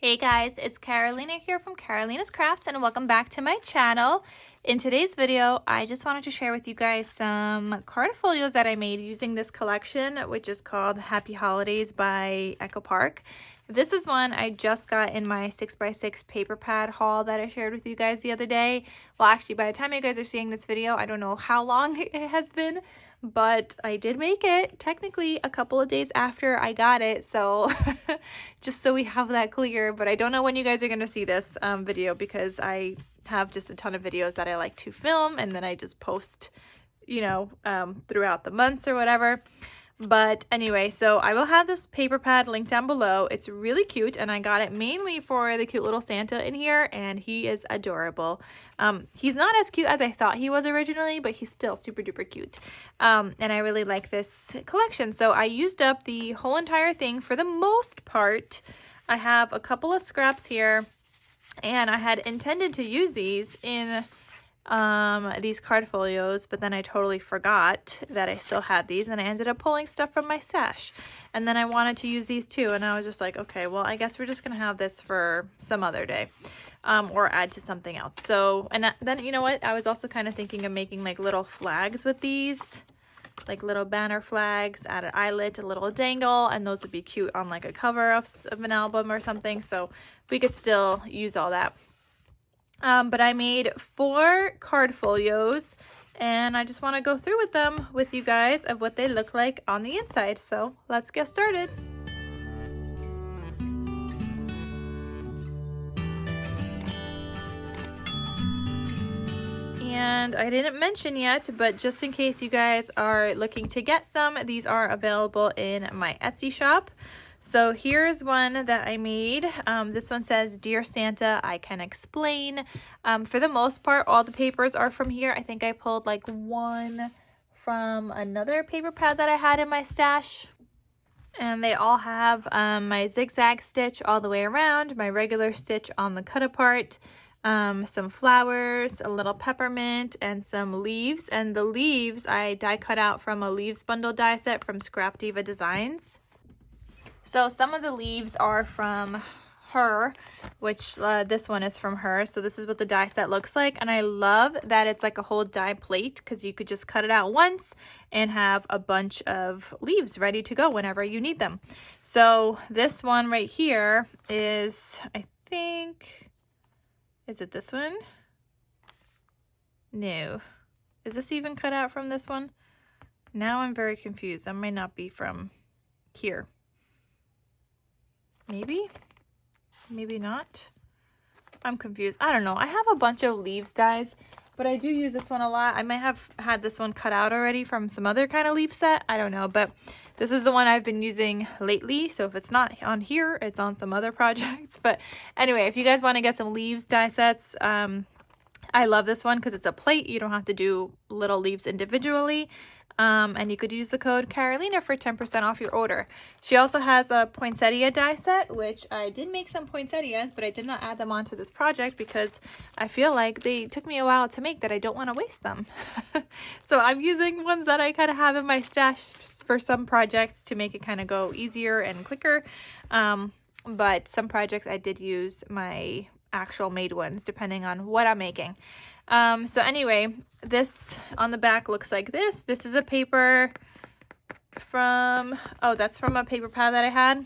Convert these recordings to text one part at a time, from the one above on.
Hey guys, it's Carolina here from Carolina's Crafts and welcome back to my channel. In today's video, I just wanted to share with you guys some card folios that I made using this collection, which is called Happy Holidays by Echo Park. This is one I just got in my 6x6 paper pad haul that I shared with you guys the other day. Well, actually, by the time you guys are seeing this video, I don't know how long it has been, but I did make it technically a couple of days after I got it, so just so we have that clear. But I don't know when you guys are going to see this video, because I have just a ton of videos that I like to film and then I just post, you know, throughout the months or whatever. But anyway, so I will have this paper pad linked down below. It's really cute, and I got it mainly for the cute little Santa in here, and he is adorable. He's not as cute as I thought he was originally, but he's still super duper cute. And I really like this collection. So I used up the whole entire thing for the most part. I have a couple of scraps here, and I had intended to use these in these card folios, but then I totally forgot that I still had these, and I ended up pulling stuff from my stash. And then I wanted to use these too, and I was just like, okay, well, I guess we're just gonna have this for some other day, or add to something else. So, and then, you know what, I was also kind of thinking of making like little flags with these, like little banner flags, add an eyelet, a little dangle, and those would be cute on like a cover of an album or something, so we could still use all that. But I made 4 card folios, and I just want to go through with them with you guys of what they look like on the inside. So let's get started. And I didn't mention yet, but just in case you guys are looking to get some, these are available in my Etsy shop. So here's one that I made. This one says, "Dear Santa, I can explain." For the most part, all the papers are from here. I think I pulled like one from another paper pad that I had in my stash. And they all have my zigzag stitch all the way around, my regular stitch on the cut apart, some flowers, a little peppermint, and some leaves. And the leaves I die cut out from a leaves bundle die set from Scrap Diva Designs. So some of the leaves are from her, which this one is from her. So this is what the die set looks like. And I love that it's like a whole die plate, because you could just cut it out once and have a bunch of leaves ready to go whenever you need them. So this one right here is, I think, is it this one? No. Is this even cut out from this one? Now I'm very confused. That might not be from here. Maybe not. I'm confused. I don't know. I have a bunch of leaves dies, but I do use this one a lot. I might have had this one cut out already from some other kind of leaf set. I don't know, but this is the one I've been using lately. So if it's not on here, it's on some other projects. But anyway, if you guys want to get some leaves die sets, I love this one because it's a plate. You don't have to do little leaves individually. And you could use the code Carolina for 10% off your order. She also has a poinsettia die set, which I did make some poinsettias, but I did not add them onto this project because I feel like they took me a while to make that I don't want to waste them. So I'm using ones that I kind of have in my stash for some projects to make it kind of go easier and quicker. But some projects I did use my actual made ones depending on what I'm making. So anyway, this on the back looks like this. This is a paper from, oh, that's from a paper pad that I had.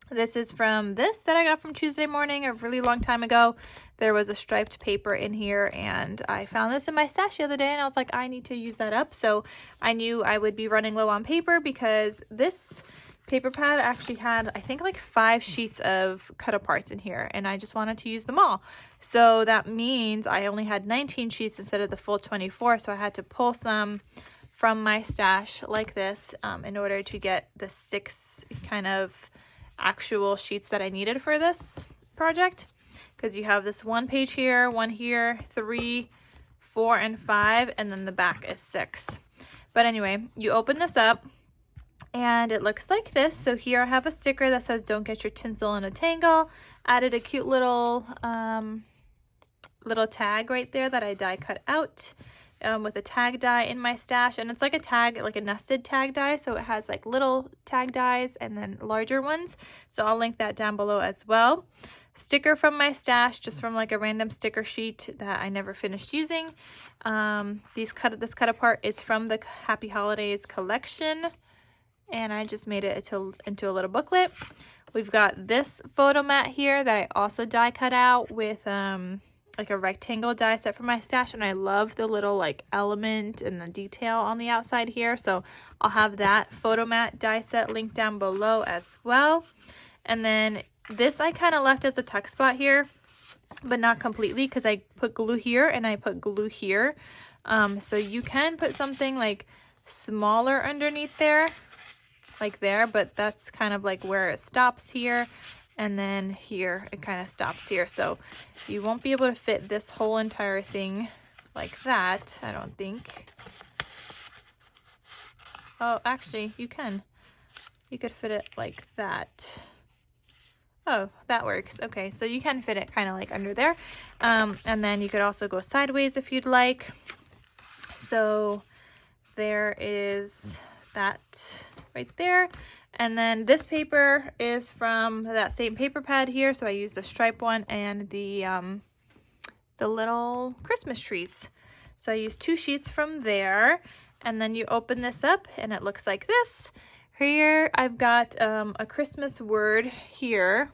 This is from this that I got from Tuesday Morning a really long time ago. There was a striped paper in here, and I found this in my stash the other day, and I was like, I need to use that up. So I knew I would be running low on paper because this paper pad actually had, I think, like 5 sheets of cut aparts in here, and I just wanted to use them all. So that means I only had 19 sheets instead of the full 24, so I had to pull some from my stash like this in order to get the 6 kind of actual sheets that I needed for this project, because you have this 1 page here, 1 here, 3, 4, and 5, and then the back is 6. But anyway, you open this up, and it looks like this. So here I have a sticker that says, "Don't get your tinsel in a tangle." Added a cute little little tag right there that I die cut out. with a tag die in my stash, and it's like a tag, like a nested tag die, so it has like little tag dies and then larger ones, so I'll link that down below as well. Sticker from my stash, just from like a random sticker sheet that I never finished using. This cut apart is from the Happy Holidays collection, and I just made it into a little booklet. We've got this photo mat here that I also die cut out with like a rectangle die set for my stash, and I love the little like element and the detail on the outside here, so I'll have that photo mat die set linked down below as well. And then this I kind of left as a tuck spot here, but not completely, because I put glue here and I put glue here. So you can put something like smaller underneath there, like there, but that's kind of like where it stops here, and then here it kind of stops here, so you won't be able to fit this whole entire thing like that, I don't think. Oh, actually you can. You could fit it like that. Oh, that works. Okay, so you can fit it kind of like under there, and then you could also go sideways if you'd like. So there is that right there. And then this paper is from that same paper pad here, so I use the stripe one and the little Christmas trees. So I use 2 sheets from there, and then you open this up and it looks like this. Here I've got a Christmas word here,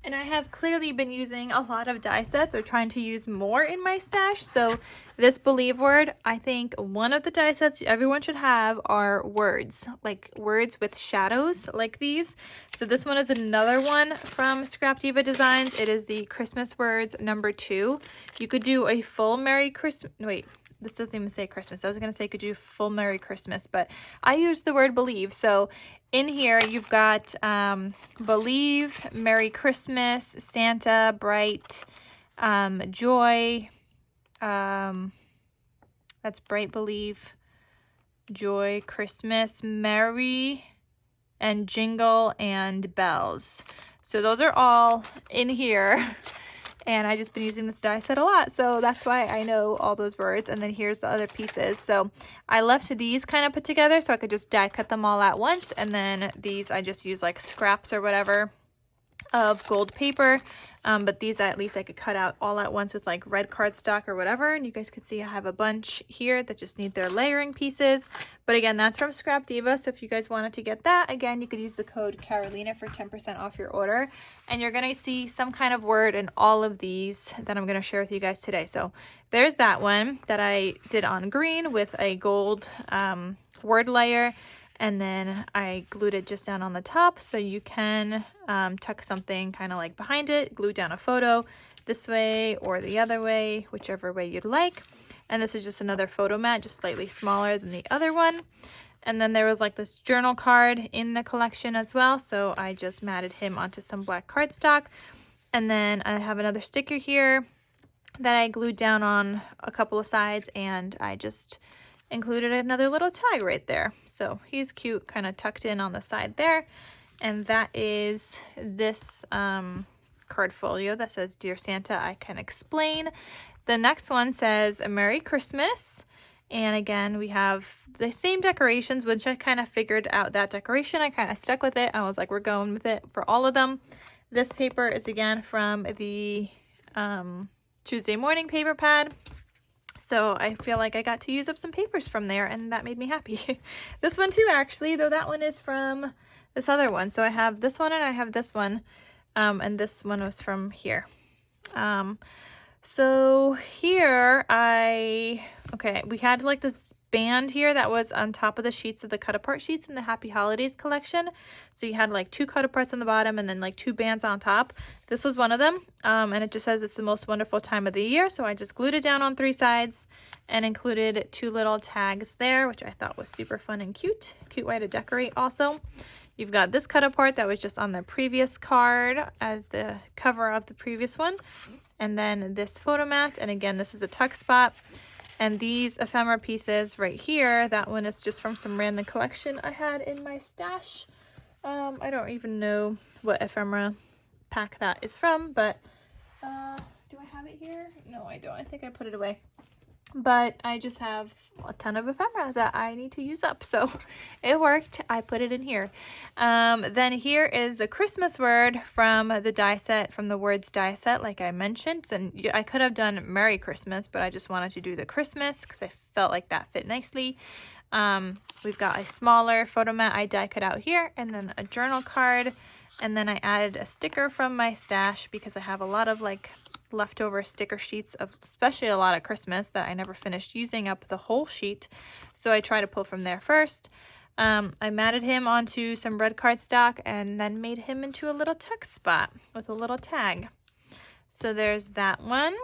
and I have clearly been using a lot of die sets, or trying to use more in my stash. So this Believe word, I think one of the die sets everyone should have are words, like words with shadows like these. So this one is another one from Scrap Diva Designs. It is the Christmas words number 2. You could do a full Merry Christmas, wait, this doesn't even say Christmas. I was going to say could do full Merry Christmas, but I use the word believe. So in here you've got believe, Merry Christmas, Santa, bright, joy, that's bright, believe, joy, Christmas, merry, and jingle, and bells. So those are all in here. And I just been using this die set a lot, so that's why I know all those words. And then here's the other pieces. So I left these kind of put together so I could just die cut them all at once. And then these I just use like scraps or whatever of gold paper. But these at least I could cut out all at once with like red cardstock or whatever. And you guys can see I have a bunch here that just need their layering pieces. But again, that's from Scrap Diva. So if you guys wanted to get that, again, you could use the code Carolina for 10% off your order. And you're going to see some kind of word in all of these that I'm going to share with you guys today. So there's that one that I did on green with a gold word layer. And then I glued it just down on the top, so you can tuck something kind of like behind it, glue down a photo this way or the other way, whichever way you'd like. And this is just another photo mat, just slightly smaller than the other one. And then there was like this journal card in the collection as well, so I just matted him onto some black cardstock. And then I have another sticker here that I glued down on a couple of sides, and I just included another little tag right there. So he's cute, kind of tucked in on the side there. And that is this card folio that says, Dear Santa, I Can Explain. The next one says, A Merry Christmas. And again, we have the same decorations, which I kind of figured out that decoration. I kind of stuck with it. I was like, we're going with it for all of them. This paper is again from the Tuesday Morning paper pad. So I feel like I got to use up some papers from there, and that made me happy. This one too, actually, though that one is from this other one. So I have this one and I have this one, and this one was from here. So here we had like this band here that was on top of the sheets of the cut apart sheets in the Happy Holidays collection. So you had like 2 cut aparts on the bottom and then like 2 bands on top. This was one of them, and it just says it's the most wonderful time of the year. So I just glued it down on 3 sides and included 2 little tags there, which I thought was super fun and cute way to decorate. Also, you've got this cut apart that was just on the previous card as the cover of the previous one, and then this photo mat, and again this is a tuck spot. And these ephemera pieces right here, that one is just from some random collection I had in my stash. I don't even know what ephemera pack that is from, but do I have it here? No, I don't. I think I put it away. but I just have a ton of ephemera that I need to use up, so it worked. I put it in here. Then here is the Christmas word from the die set, from the words die set, like I mentioned. And I could have done Merry Christmas, but I just wanted to do the Christmas because I felt like that fit nicely. We've got a smaller photo mat I die cut out here, and then a journal card, and then I added a sticker from my stash because I have a lot of like leftover sticker sheets of especially a lot of Christmas that I never finished using up the whole sheet, so I try to pull from there first. I matted him onto some red cardstock and then made him into a little text spot with a little tag. So there's that one.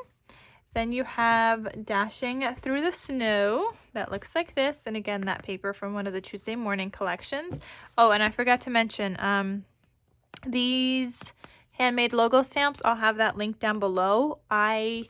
Then you have Dashing Through the Snow. That looks like this. And again, that paper from one of the Tuesday Morning collections. Oh, and I forgot to mention, these handmade logo stamps, I'll have that link down below. I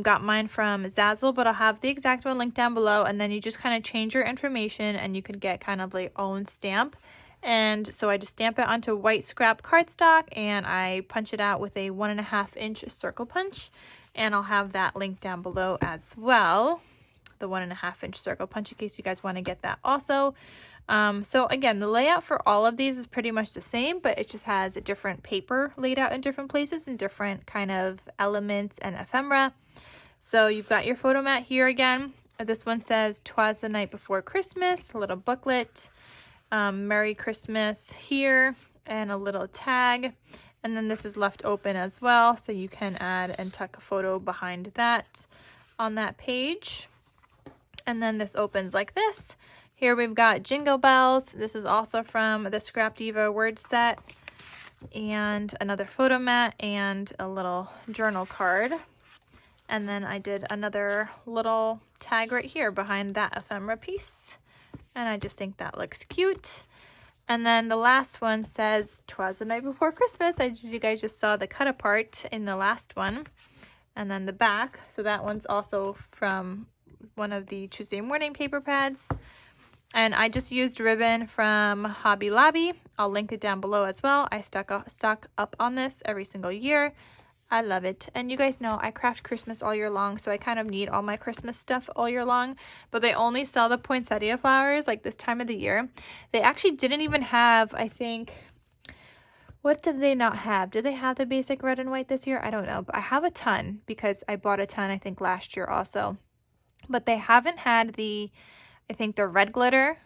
got mine from Zazzle, but I'll have the exact one linked down below. And then you just kind of change your information and you could get kind of like own stamp. And so I just stamp it onto white scrap cardstock and I punch it out with a 1.5 inch circle punch. And I'll have that link down below as well, the 1.5 inch circle punch, in case you guys want to get that also. So again, the layout for all of these is pretty much the same, but it just has a different paper laid out in different places and different kind of elements and ephemera. So you've got your photo mat here again. This one says "'Twas the Night Before Christmas," a little booklet, Merry Christmas here, and a little tag. And then this is left open as well, so you can add and tuck a photo behind that on that page. And then this opens like this. Here we've got Jingle Bells. This is also from the Scrap Diva word set. And another photo mat and a little journal card. And then I did another little tag right here behind that ephemera piece. And I just think that looks cute. And then the last one says "'Twas the Night Before Christmas." You guys just saw the cut apart in the last one. And then the back. So that one's also from one of the Tuesday Morning paper pads. And I just used ribbon from Hobby Lobby. I'll link it down below as well. I stock up on this every single year. I love it. And you guys know I craft Christmas all year long, so I kind of need all my Christmas stuff all year long. But they only sell the poinsettia flowers like this time of the year. They actually didn't even have, I think, what did they not have? Did they have the basic red and white this year? I don't know. But I have a ton because I bought a ton, I think, last year also. But they haven't had the, I think, the red glitter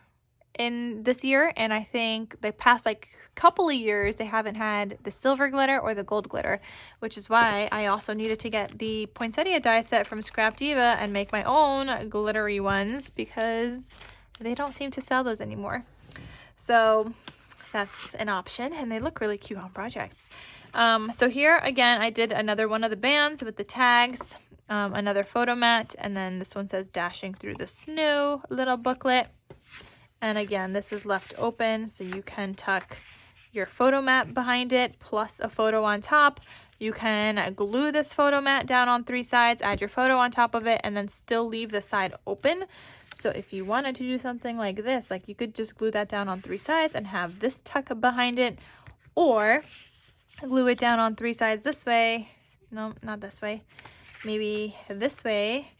in this year, and I think the past like couple of years they haven't had the silver glitter or the gold glitter, which is why I also needed to get the poinsettia die set from Scrap Diva and make my own glittery ones because they don't seem to sell those anymore. So that's an option, and they look really cute on projects. So here again I did another one of the bands with the tags, another photo mat, and then this one says "Dashing Through the Snow," little booklet. And again, this is left open, so you can tuck your photo mat behind it, plus a photo on top. You can glue this photo mat down on 3 sides, add your photo on top of it, and then still leave the side open. So if you wanted to do something like this, like you could just glue that down on 3 sides and have this tuck behind it, or glue it down on 3 sides this way. No, not this way. Maybe this way,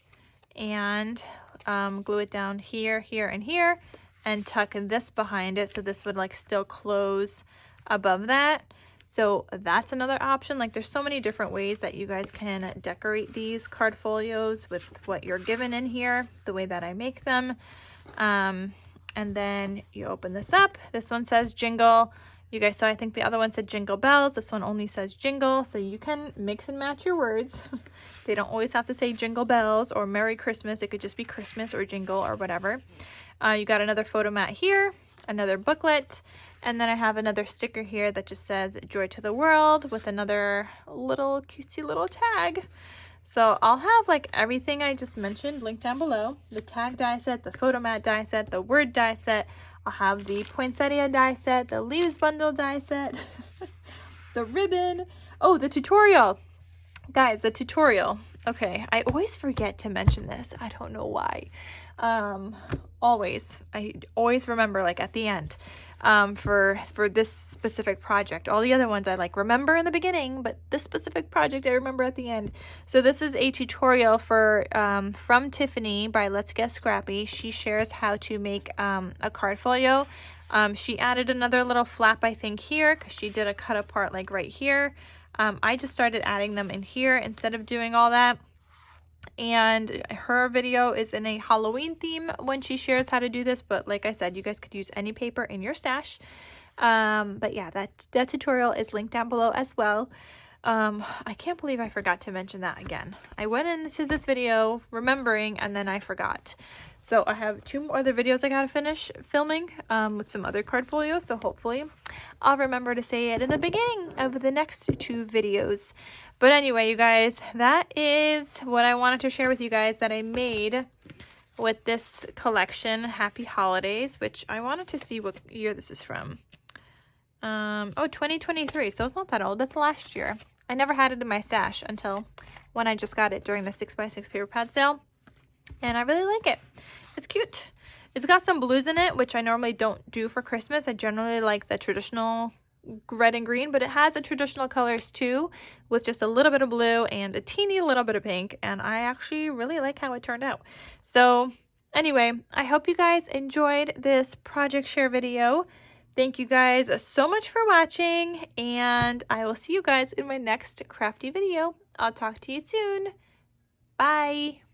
and glue it down here, here, and here, and tuck this behind it, so this would like still close above that. So that's another option. Like there's so many different ways that you guys can decorate these card folios with what you're given in here, the way that I make them. And then you open this up. This one says jingle. You guys saw, I think the other one said jingle bells. This one only says jingle, so you can mix and match your words. They don't always have to say jingle bells or Merry Christmas. It could just be Christmas or jingle or whatever. You got another photo mat here, another booklet, and then I have another sticker here that just says "Joy to the World" with another little cutesy little tag. So I'll have like everything I just mentioned linked down below. The tag die set, the photo mat die set, the word die set. I'll have the poinsettia die set, the leaves bundle die set, the ribbon. Oh, the tutorial. Guys, the tutorial. Okay, I always forget to mention this. I don't know why. I always remember like at the end. for this specific project. All the other ones I like remember in the beginning, but this specific project I remember at the end. So this is a tutorial for from Tiffany by Let's Get Scrappy. She shares how to make a card folio. She added another little flap, I think, here because she did a cut apart like right here. I just started adding them in here instead of doing all that. And her video is in a Halloween theme when she shares how to do this, but like I said, you guys could use any paper in your stash. But yeah, that tutorial is linked down below as well. I can't believe I forgot to mention that again. I went into this video remembering and then I forgot. So I have 2 more other videos I gotta finish filming with some other card folios, so hopefully I'll remember to say it in the beginning of the next 2 videos. But anyway, you guys, that is what I wanted to share with you guys that I made with this collection, Happy Holidays, which I wanted to see what year this is from. Oh, 2023, so it's not that old. That's last year. I never had it in my stash until when I just got it during the 6x6 paper pad sale, and I really like it. It's cute. It's got some blues in it, which I normally don't do for Christmas. I generally like the traditional red and green, but it has the traditional colors too, with just a little bit of blue and a teeny little bit of pink, and I actually really like how it turned out. So anyway, I hope you guys enjoyed this project share video. Thank you guys so much for watching, and I will see you guys in my next crafty video. I'll talk to you soon. Bye.